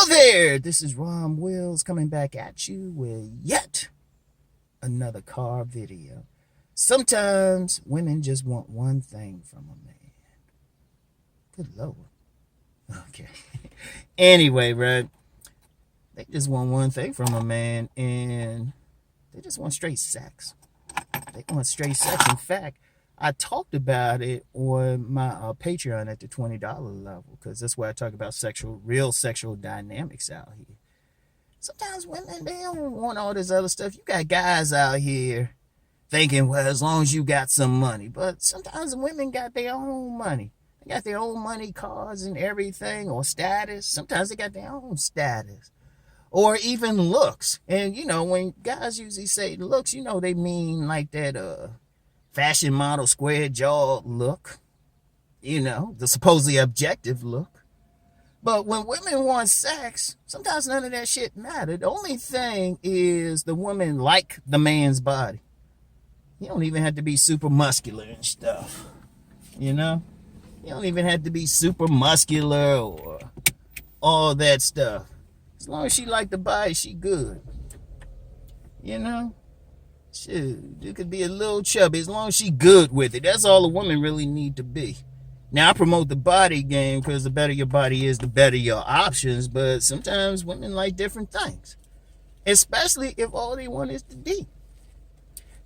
there, this is Rom Wills coming back at you with yet another car video. Sometimes women just want one thing from a man. Good Lord. Okay. Anyway, right? They just want one thing from a man, and they just want straight sex. They want straight sex. In fact, I talked about it on my Patreon at the $20 level, because that's where I talk about real sexual dynamics out here. Sometimes women, they don't want all this other stuff. You got guys out here thinking, well, as long as you got some money. But sometimes women got their own money. They got their own money, cars and everything, or status. Sometimes they got their own status. Or even looks. And, when guys usually say looks, they mean like that fashion model square jaw look. The supposedly objective look. But when women want sex, sometimes none of that shit matter. The only thing is the woman like the man's body. You don't even have to be super muscular and stuff. You don't even have to be super muscular or all that stuff. As long as she like the body, she good. Shoot, you could be a little chubby as long as she good with it. That's all a woman really need to be. Now, I promote the body game because the better your body is, the better your options. But sometimes women like different things, especially if all they want is the D.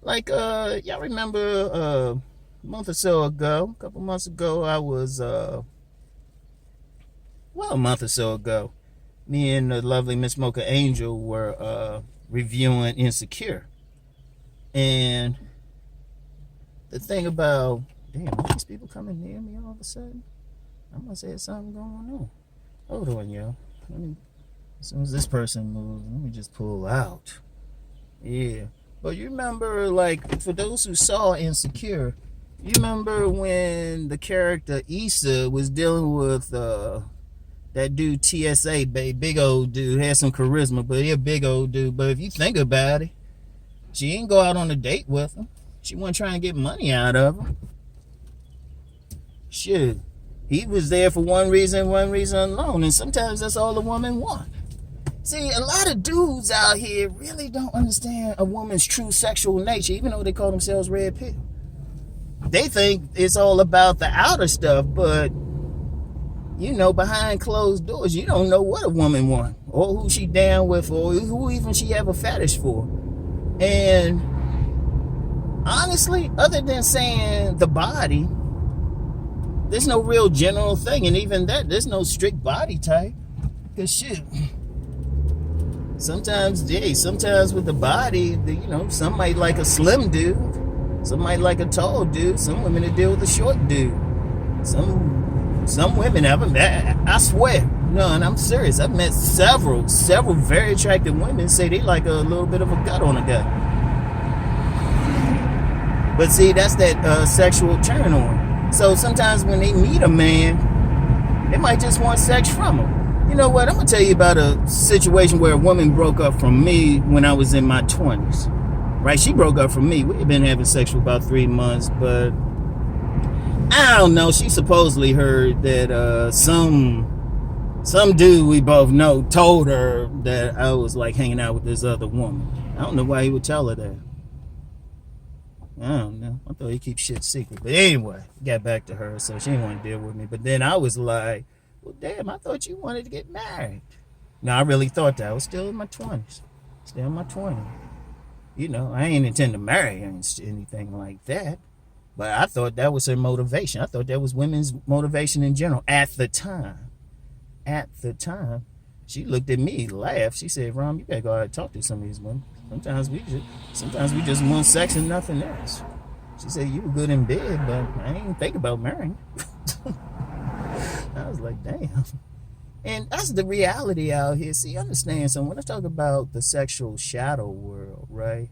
Like, y'all remember a couple months ago, I was, a month or so ago, me and the lovely Miss Mocha Angel were reviewing Insecure. And the thing about, damn, all these people coming near me all of a sudden? I'm gonna say there's something going on. Hold on, yo. As soon as this person moves, let me just pull out. Yeah. But you remember, like, for those who saw Insecure, you remember when the character Issa was dealing with that dude TSA, big old dude, had some charisma, but he a big old dude. But if you think about it, she didn't go out on a date with him. She wasn't trying to get money out of him. Shit. He was there for one reason alone. And sometimes that's all a woman wants. See, a lot of dudes out here really don't understand a woman's true sexual nature, even though they call themselves red pill. They think it's all about the outer stuff, but, behind closed doors, you don't know what a woman wants, or who she down with, or who even she have a fetish for. And honestly, other than saying the body, there's no real general thing. And even that, there's no strict body type. Because shit, sometimes with the body, some might like a slim dude. Some might like a tall dude. Some women that deal with a short dude. Some women haven't. I swear. No, and I'm serious. I've met several very attractive women say they like a little bit of a gut on a guy. But see, that's that sexual turn on. So sometimes when they meet a man, they might just want sex from him. You know what? I'm going to tell you about a situation where a woman broke up from me when I was in my 20s. Right? She broke up from me. We had been having sex for about 3 months, but I don't know. She supposedly heard that some dude we both know told her that I was like hanging out with this other woman. I don't know why he would tell her that. I don't know. I thought he keep shit secret. But anyway, got back to her, so she didn't want to deal with me. But then I was like, well, damn, I thought you wanted to get married. No, I really thought that. I was still in my 20s. Still in my 20s. I ain't intend to marry or anything like that. But I thought that was her motivation. I thought that was women's motivation in general at the time. At the time, she looked at me, laughed. She said, Rom, you better go out and talk to some of these women. Sometimes we just want sex and nothing else. She said, you were good in bed, but I ain't think about marrying. I was like, damn. And that's the reality out here. See, understand something. When I talk about the sexual shadow world, right?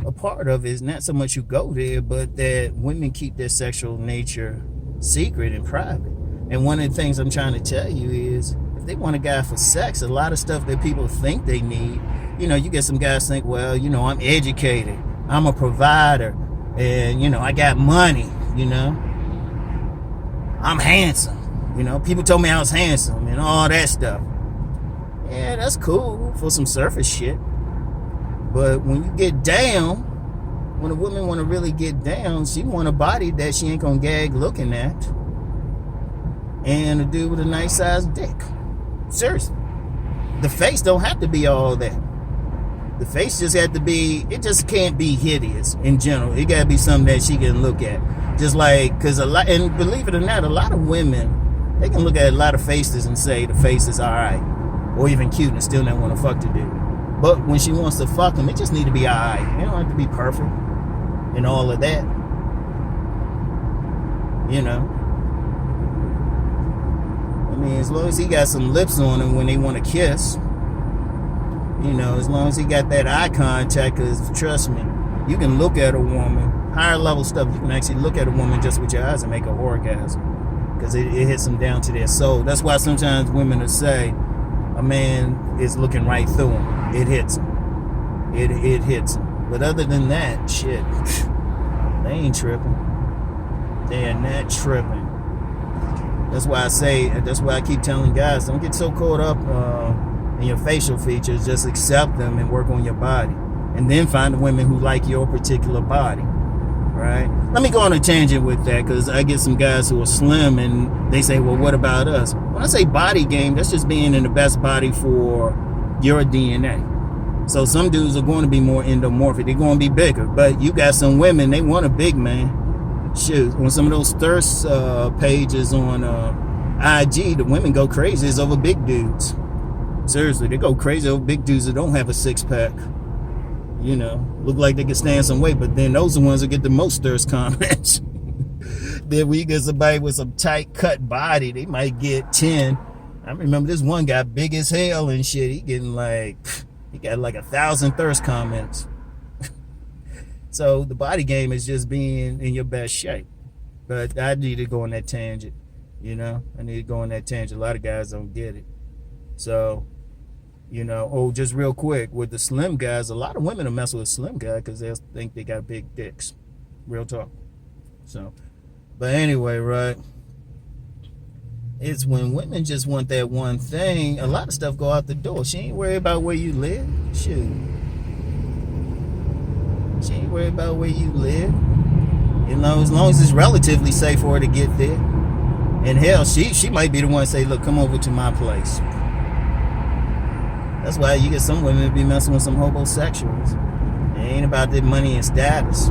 A part of it is not so much you go there, but that women keep their sexual nature secret and private. And one of the things I'm trying to tell you is, if they want a guy for sex, a lot of stuff that people think they need, you get some guys think, well, I'm educated, I'm a provider, and, I got money, I'm handsome. People told me I was handsome and all that stuff. Yeah, that's cool for some surface shit. But when you get down, when a woman want to really get down, she want a body that she ain't gonna gag looking at, and a dude with a nice sized dick. Seriously, the face don't have to be all that. The face just had to be. It just can't be hideous in general. It gotta be something that she can look at. Just like, cause a lot, and believe it or not, a lot of women, they can look at a lot of faces and say the face is all right, or even cute, and still not want to fuck the dude. But when she wants to fuck him, it just need to be all right. It don't have to be perfect and all of that. You know. I mean, as long as he got some lips on him when they want to kiss, you know, as long as he got that eye contact, because trust me, you can look at a woman, higher level stuff, you can actually look at a woman just with your eyes and make her orgasm, because it hits them down to their soul. That's why sometimes women will say a man is looking right through him. It hits him. It hits him. But other than that, shit, they ain't tripping. They are not tripping. That's why I keep telling guys, don't get so caught up in your facial features. Just accept them and work on your body. And then find the women who like your particular body. Right? Let me go on a tangent with that, because I get some guys who are slim and they say, well, what about us? When I say body game, that's just being in the best body for your DNA. So some dudes are going to be more endomorphic. They're going to be bigger. But you got some women, they want a big man. Shoot, on some of those thirst pages on IG, the women go crazy is over big dudes. Seriously, they go crazy over big dudes that don't have a six-pack. You know, look like they can stand some weight, but then those are the ones that get the most thirst comments. Then when you get somebody with some tight cut body, they might get 10. I remember this one guy, big as hell and shit, he got like 1,000 thirst comments. So the body game is just being in your best shape. But I need to go on that tangent, you know? I need to go on that tangent. A lot of guys don't get it. So, you know, just real quick, with the slim guys, a lot of women are messing with a slim guy because they think they got big dicks. Real talk. So, but anyway, right? It's when women just want that one thing, a lot of stuff go out the door. She ain't worried about where you live. Shoot. She ain't worried about where you live. You know, as long as it's relatively safe for her to get there. And hell, she might be the one to say, look, come over to my place. That's why you get some women to be messing with some homosexuals. It ain't about their money and status.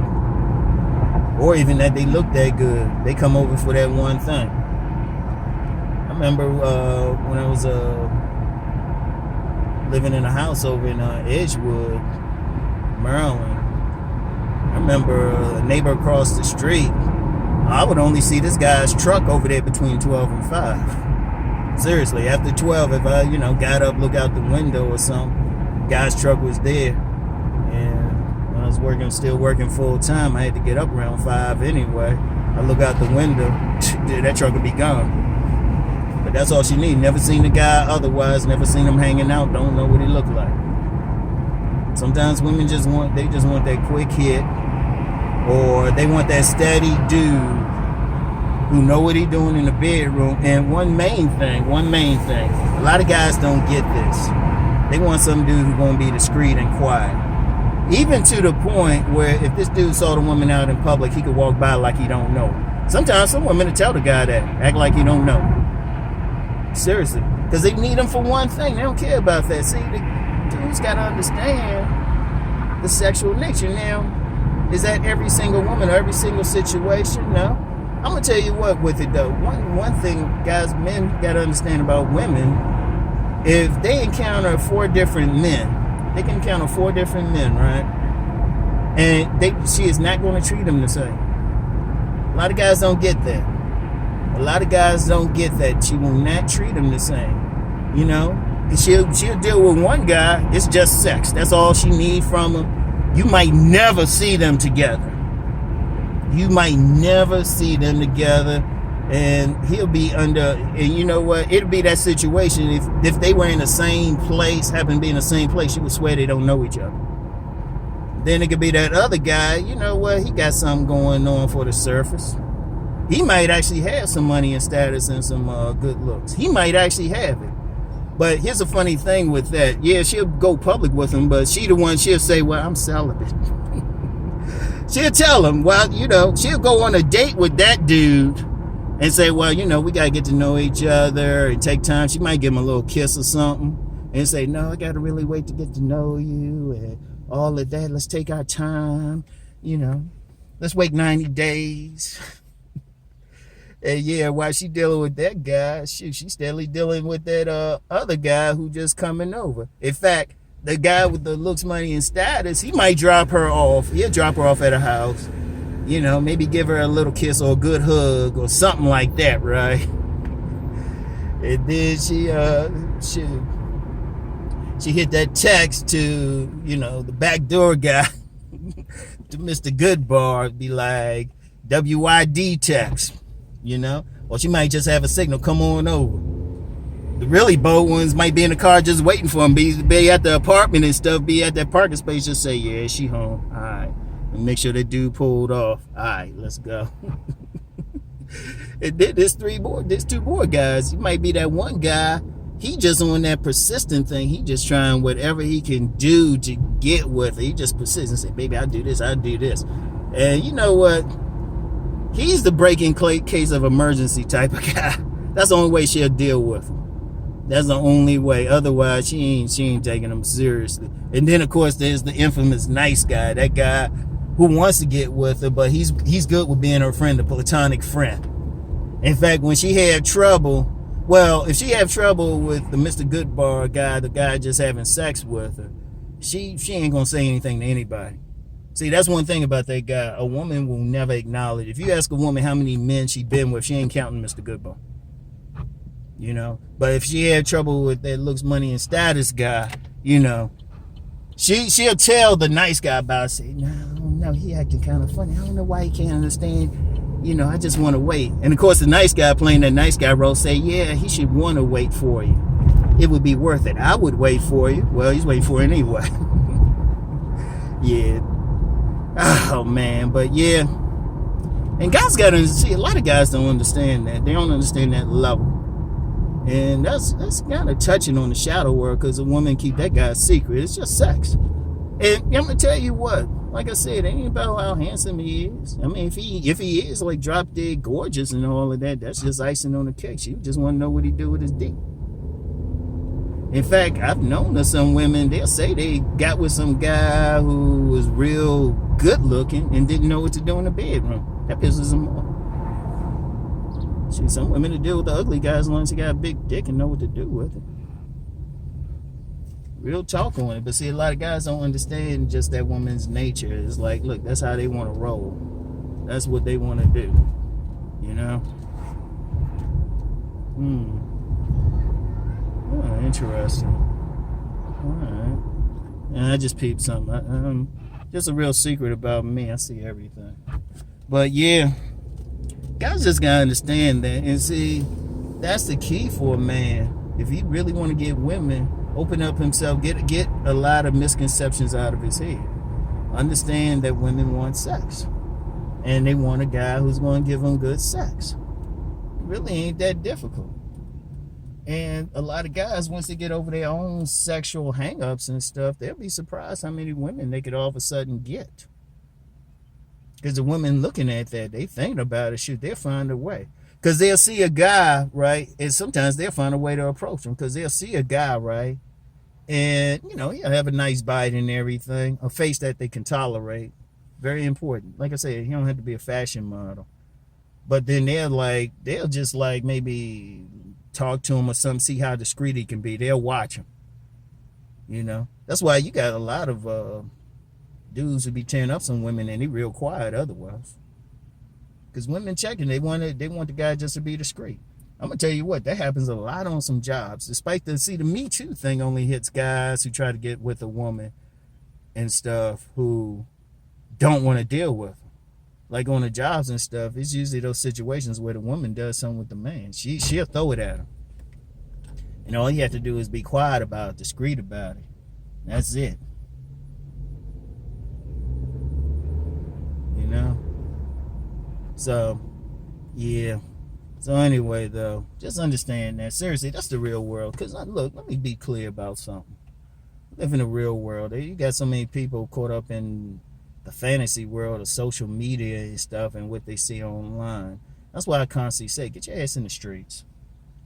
Or even that they look that good. They come over for that one thing. I remember when I was living in a house over in Edgewood, Maryland. I remember a neighbor across the street. I would only see this guy's truck over there between 12 and 5. Seriously, after 12, if I, got up, look out the window or something, guy's truck was there. And when I was still working full time, I had to get up around 5 anyway. I look out the window, that truck would be gone. But that's all she needs. Never seen the guy otherwise, never seen him hanging out, don't know what he looked like. Sometimes women just want that quick hit, or they want that steady dude who know what he doing in the bedroom. And one main thing, a lot of guys don't get this. They want some dude who's gonna be discreet and quiet. Even to the point where if this dude saw the woman out in public, he could walk by like he don't know. Sometimes some women will tell the guy that, act like he don't know. Seriously, because they need him for one thing. They don't care about that. See, the dudes got to understand the sexual nature. Now, is that every single woman or every single situation? No. I'm going to tell you what with it, though. One thing, guys, men got to understand about women, if they encounter 4 different men, they can encounter 4 different men, right? And she is not going to treat them the same. A lot of guys don't get that. A lot of guys don't get that. She will not treat them the same. She'll deal with one guy. It's just sex. That's all she needs from him. You might never see them together. And he'll be under, and you know what? It'll be that situation if they were in the same place, happen to be in the same place, you would swear they don't know each other. Then it could be that other guy, you know what? He got something going on for the surface. He might actually have some money and status and some good looks. He might actually have it. But here's a funny thing with that. Yeah, she'll go public with him, but she the one, she'll say, well, I'm celibate. She'll tell him, well, she'll go on a date with that dude and say, well, we got to get to know each other and take time. She might give him a little kiss or something and say, no, I got to really wait to get to know you and all of that. Let's take our time, let's wait 90 days. And yeah, while she dealing with that guy, she's steadily dealing with that other guy who just coming over. In fact, the guy with the looks, money, and status, he might drop her off. He'll drop her off at her house. Maybe give her a little kiss or a good hug or something like that, right? And then she hit that text to, the backdoor guy, to Mr. Goodbar, be like, WID text, Or she might just have a signal, come on over. The really bold ones might be in the car just waiting for him, be at the apartment and stuff, be at that parking space, just say, yeah, she home. All right. And make sure that dude pulled off. All right, let's go. And then there's two more guys. He might be that one guy. He just on that persistent thing. He just trying whatever he can do to get with it. He just persists and say, baby, I'll do this. And you know what? He's the break-in case of emergency type of guy. That's the only way she'll deal with him. That's the only way. Otherwise, she ain't taking him seriously. And then, of course, there's the infamous nice guy. That guy who wants to get with her, but he's good with being her friend, a platonic friend. In fact, when she had trouble, if she had trouble with the Mr. Goodbar guy, the guy just having sex with her, she ain't gonna say anything to anybody. See, that's one thing about that guy. A woman will never acknowledge. If you ask a woman how many men she been with, she ain't counting Mr. Goodbar. But if she had trouble with that looks, money, and status guy, she'll tell the nice guy about it. Say, no, he acting kind of funny. I don't know why he can't understand. I just want to wait. And of course, the nice guy playing that nice guy role say, yeah, he should want to wait for you. It would be worth it. I would wait for you. Well, he's waiting for it anyway. Yeah. Oh man, but yeah. And guys gotta see. A lot of guys don't understand that. They don't understand that level. And that's kind of touching on the shadow world, because a woman keep that guy secret. It's just sex. And I'm gonna tell you what, like I said, it ain't about how handsome he is. I mean, if he is like drop dead gorgeous and all of that, that's just icing on the cake. She just want to know what he do with his dick. In fact, I've known of some women, they'll say they got with some guy who was real good looking and didn't know what to do in the bedroom. That pisses them off. See, some women that deal with the ugly guys as long as he got a big dick and know what to do with it. Real talk on it. But see, a lot of guys don't understand just that woman's nature. It's like, look, that's how they want to roll. That's what they want to do. Oh, interesting. Alright. And I just peeped something. Just a real secret about me. I see everything. But yeah, guys just gotta understand that. And see, that's the key for a man. If he really want to get women, open up himself, get a lot of misconceptions out of his head. Understand that women want sex. And they want a guy who's going to give them good sex. It really ain't that difficult. And a lot of guys, once they get over their own sexual hang-ups and stuff, they'll be surprised how many women they could all of a sudden get. Because the women looking at that, they thinking about it, shoot, they'll find a way. Because they'll see a guy, right, and sometimes they'll find a way to approach him. Because they'll see a guy, right, and, he'll have a nice bite and everything, a face that they can tolerate. Very important. Like I said, he don't have to be a fashion model. But then they'll just maybe talk to him or something, see how discreet he can be. They'll watch him. That's why you got a lot of dudes who be tearing up some women and they real quiet otherwise. Because women checking, they want the guy just to be discreet. I'm gonna tell you what, that happens a lot on some jobs. Despite the Me Too thing only hits guys who try to get with a woman and stuff who don't want to deal with them. Like on the jobs and stuff, it's usually those situations where the woman does something with the man. She'll throw it at him. And all you have to do is be quiet about it, discreet about it. That's it. So, yeah. So anyway, though, just understand that. Seriously, that's the real world. Because, look, let me be clear about something. We live in the real world. You got so many people caught up in the fantasy world of social media and stuff and what they see online. That's why I constantly say, get your ass in the streets.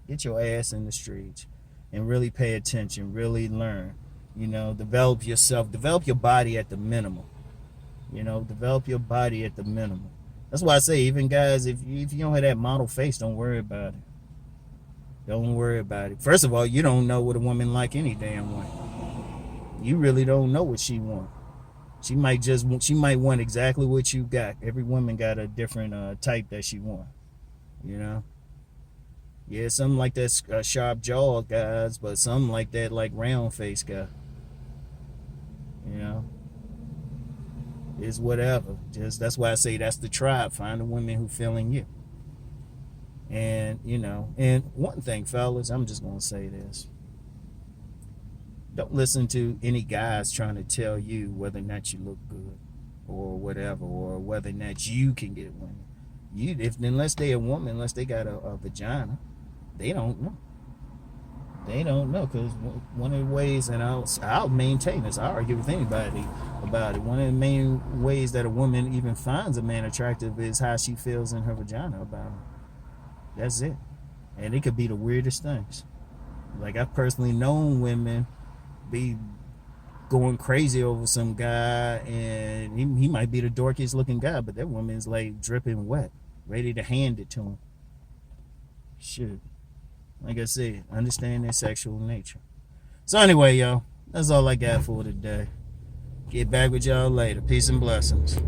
Get your ass in the streets and really pay attention, really learn. Develop yourself, develop your body at the minimum. Develop your body at the minimum. That's why I say, even guys, if you don't have that model face, don't worry about it. Don't worry about it. First of all, you don't know what a woman like any damn way. You really don't know what she wants. She might want exactly what you got. Every woman got a different type that she wants. Yeah, some like that sharp jaw guys, but some like that like round face guy. It's whatever. Just that's why I say that's the tribe. Find the women who feeling you. And and one thing, fellas, I'm just gonna say this. Don't listen to any guys trying to tell you whether or not you look good or whatever, or whether or not you can get women. Unless they a woman, unless they got a vagina, they don't know. They don't know, because one of the ways, and I'll maintain this, I'll argue with anybody about it. One of the main ways that a woman even finds a man attractive is how she feels in her vagina about him. That's it. And it could be the weirdest things. Like, I've personally known women be going crazy over some guy, and he might be the dorkiest looking guy, but that woman's like dripping wet, ready to hand it to him. Shit. Like I said, understand their sexual nature. So anyway, y'all, that's all I got for today. Get back with y'all later. Peace and blessings.